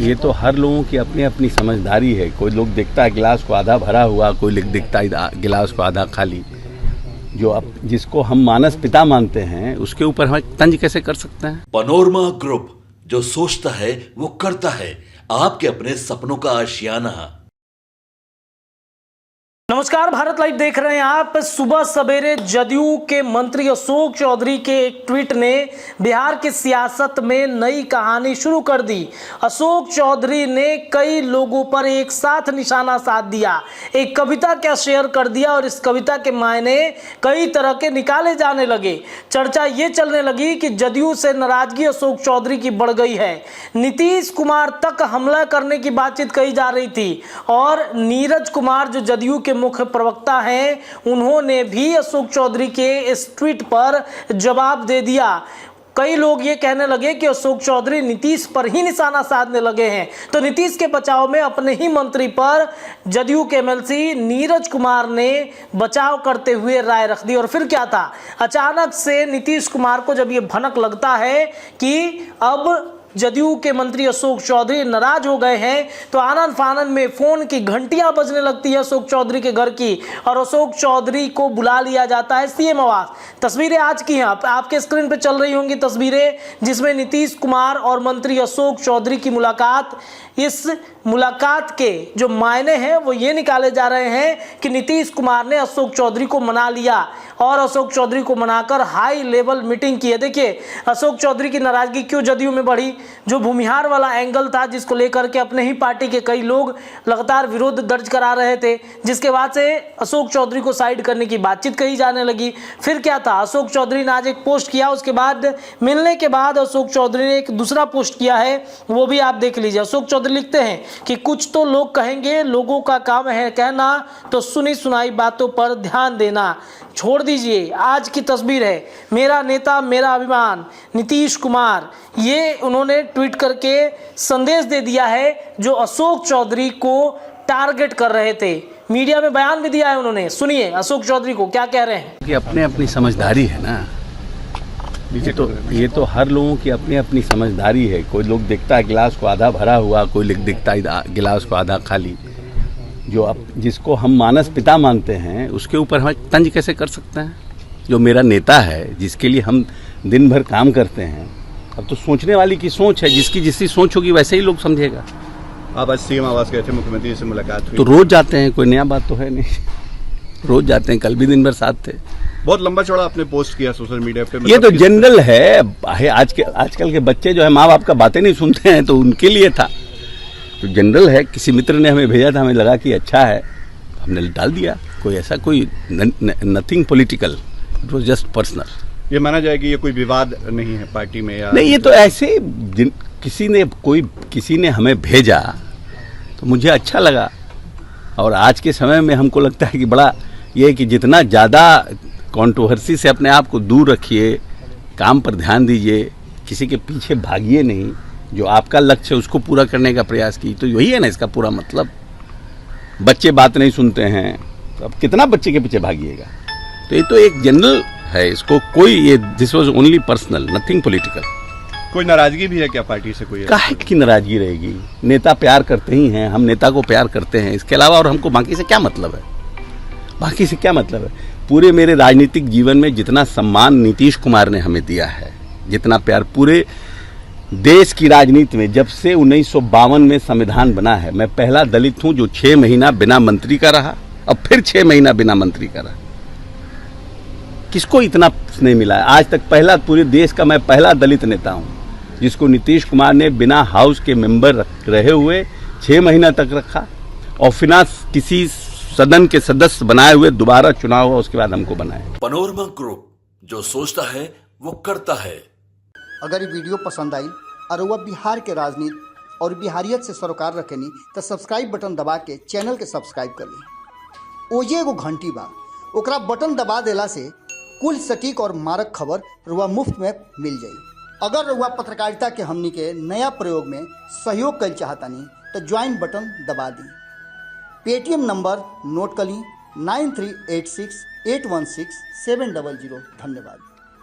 ये तो हर लोगों की अपनी अपनी समझदारी है। कोई लोग देखता है गिलास को आधा भरा हुआ, कोई लोग देखता है गिलास को आधा खाली। जिसको हम मानस पिता मानते हैं उसके ऊपर हम तंज कैसे कर सकते हैं। पनोरमा ग्रुप, जो सोचता है वो करता है, आपके अपने सपनों का आशियाना। नमस्कार, भारत लाइव देख रहे हैं आप। सुबह सवेरे जदयू के मंत्री अशोक चौधरी के एक ट्वीट ने बिहार की सियासत में नई कहानी शुरू कर दी। अशोक चौधरी ने कई लोगों पर एक साथ निशाना साध दिया, एक कविता क्या शेयर कर दिया और इस कविता के मायने कई तरह के निकाले जाने लगे। चर्चा ये चलने लगी कि जदयू से नाराजगी अशोक चौधरी की बढ़ गई है। नीतीश कुमार तक हमला करने की बातचीत कही जा रही थी और नीरज कुमार जो जदयू के मुख्य प्रवक्ता हैं, उन्होंने भी अशोक चौधरी के इस ट्वीट पर जवाब दे दिया। कई लोग ये कहने लगे कि अशोक चौधरी नीतीश पर ही निशाना साधने लगे हैं, तो नीतीश के बचाव में अपने ही मंत्री पर जदयू के एमएलसी नीरज कुमार ने बचाव करते हुए राय रख दी। और फिर क्या था, अचानक से नीतीश कुमार को जब ये भनक लगता है कि अब जदयू के मंत्री अशोक चौधरी नाराज हो गए हैं, तो आनन फानन में फोन की घंटियां बजने लगती है अशोक चौधरी के घर की और अशोक चौधरी को बुला लिया जाता है सीएम आवास। तस्वीरें आज की हैं, आपके स्क्रीन पे चल रही होंगी तस्वीरें, जिसमें नीतीश कुमार और मंत्री अशोक चौधरी की मुलाकात। इस मुलाकात के जो मायने हैं वो ये निकाले जा रहे हैं कि नीतीश कुमार ने अशोक चौधरी को मना लिया और अशोक चौधरी को मनाकर हाई लेवल मीटिंग की है। देखिए अशोक चौधरी की नाराजगी क्यों जदयू में बढ़ी। जो भूमिहार वाला एंगल था, जिसको लेकर के अपने ही पार्टी के कई लोग लगातार विरोध दर्ज करा रहे थे, जिसके बाद से अशोक चौधरी को साइड करने की बातचीत कही जाने लगी। फिर क्या था, अशोक चौधरी ने आज एक पोस्ट किया, उसके बाद मिलने के बाद अशोक चौधरी ने एक दूसरा पोस्ट किया है, वो भी आप देख लीजिए। अशोक चौधरी लिखते हैं कि कुछ तो लोग कहेंगे, लोगों का काम है कहना, तो सुनी सुनाई बातों पर ध्यान देना छोड़ दीजिए। आज की तस्वीर है, मेरा नेता मेरा अभिमान नीतीश कुमार, ये उन्होंने ट्वीट करके संदेश दे दिया है जो अशोक चौधरी को टारगेट कर रहे थे। मीडिया में बयान भी दिया है उन्होंने, सुनिए अशोक चौधरी को क्या कह रहे हैं। कि अपने अपनी समझदारी है ना, ये तो हर लोगों की अपनी अपनी समझदारी है। कोई लोग देखता है गिलास को आधा भरा हुआ, कोई लोग देखता है गिलास को आधा खाली। जिसको हम मानस पिता मानते हैं उसके ऊपर हम तंज कैसे कर सकते हैं। जो मेरा नेता है, जिसके लिए हम दिन भर काम करते हैं, अब तो सोचने वाली की सोच है, जिसकी जिसकी सोच होगी वैसे ही लोग समझेगा। आप आज सीएम आवास गए थे, मुख्यमंत्री से मुलाकात हुई? तो रोज जाते हैं, कोई नया बात तो है नहीं, रोज जाते हैं, कल भी दिन भर साथ थे। बहुत लंबा चौड़ा आपने पोस्ट किया सोशल मीडिया पे। ये तो जनरल है, आजकल के बच्चे जो है माँ बाप का बातें नहीं सुनते हैं, तो उनके लिए था, तो जनरल है। किसी मित्र ने हमें भेजा था, हमें लगा कि अच्छा है, हमने डाल दिया। कोई ऐसा कोई nothing political, it was just personal. ये माना जाए कि ये कोई विवाद नहीं है पार्टी में या नहीं, ये तो ऐसे किसी ने हमें भेजा तो मुझे अच्छा लगा। और आज के समय में हमको लगता है कि बड़ा ये है कि जितना ज़्यादा कंट्रोवर्सी से अपने आप को दूर रखिए, काम पर ध्यान दीजिए, किसी के पीछे भागिए नहीं, जो आपका लक्ष्य है उसको पूरा करने का प्रयास कीजिए। तो यही है ना इसका पूरा मतलब। बच्चे बात नहीं सुनते हैं तो अब कितना बच्चे के पीछे भागिएगा। तो ये तो एक जनरल है, इसको कोई ये this was only personal, nothing political. कोई नाराजगी भी है क्या पार्टी से? कोई काहे की नाराजगी रहेगी, नेता प्यार करते ही हैं, हम नेता को प्यार करते हैं, इसके अलावा और हमको बाकी से क्या मतलब है। बाकी से क्या मतलब है। पूरे मेरे राजनीतिक जीवन में जितना सम्मान नीतीश कुमार ने हमें दिया है, जितना प्यार पूरे देश की राजनीति में, जब से 1952 में संविधान बना है, मैं पहला दलित हूं जो 6 महीना बिना मंत्री का रहा, अब फिर 6 महीना बिना मंत्री का रहा। किसको इतना स्नेह मिला है आज तक। पहला पूरे देश का मैं पहला दलित नेता हूं जिसको नीतीश कुमार ने बिना हाउस के मेंबर रहे हुए 6 महीना तक रखा, और फिर किसी सदन के सदस्य बनाए हुए दोबारा चुनाव हुआ, उसके बाद हमको बनाया। पनोरमा ग्रुप, जो सोचता है वो करता है। अगर ये वीडियो पसंद आई और वह बिहार के राजनीति और बिहारियत से सरोकार रखेनी तो सब्सक्राइब बटन दबा के चैनल के सब्सक्राइब कर ली। ओजे एगो घंटी बा, ओकरा बटन दबा देला से कुल सटीक और मारक खबर रुआ मुफ्त में मिल जाई। अगर रुआ पत्रकारिता के हमनी के नया प्रयोग में सहयोग कर चाहतानी तो ज्वाइन बटन दबा दी। पेटीएम नंबर नोट कर ली 9386816700। धन्यवाद।